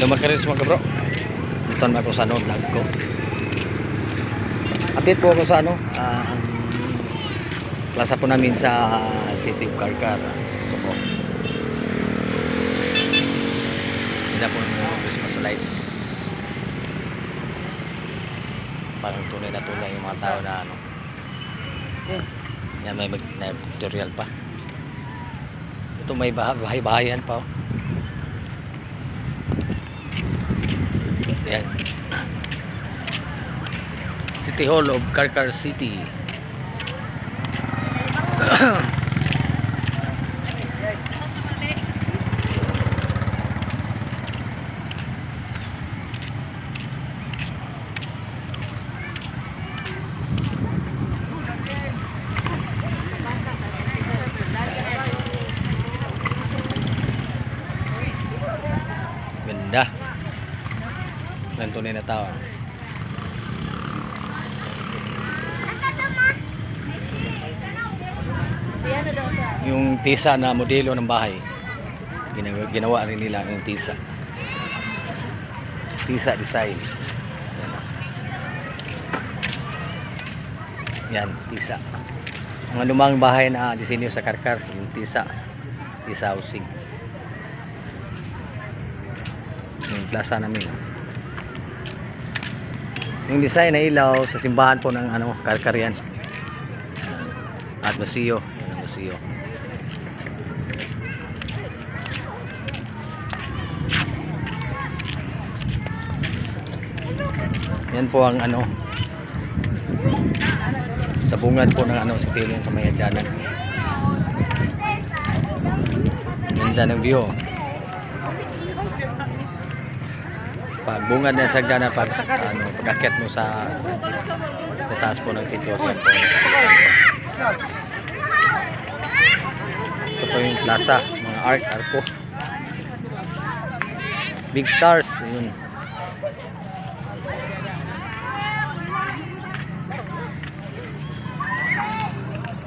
Lumakaris mga bro. Ito na ako sa vlog ko. Update po ako sa plaza po namin sa City of Carcar. Ito po. Hindi po yung Christmas lights. Parang tunay na tunay yung mga tao na yan, may tutorial pa. Ito may bahay-bahayan pa. Yan. City Hall of Carcar City. Ganda. Ang tunay na tao. Yung tisa na modelo ng bahay, ginawa rin nila yung tisa design. Yan, tisa. Mga lumang bahay na disenyo sa Carcar, yung tisa housing. Yung plaza namin. Yung design na ilaw sa simbahan po ng Carcar yan. At museo. Yan ang museo. Yan po ang sa bungad po ng sa piling sa may hagdanan. Ganda ng view. Pag bungad na sa hagdanan, pag-akyat mo sa taas po ng sitio, yan po. Ito po yung plaza, mga arco. Big stars, yun.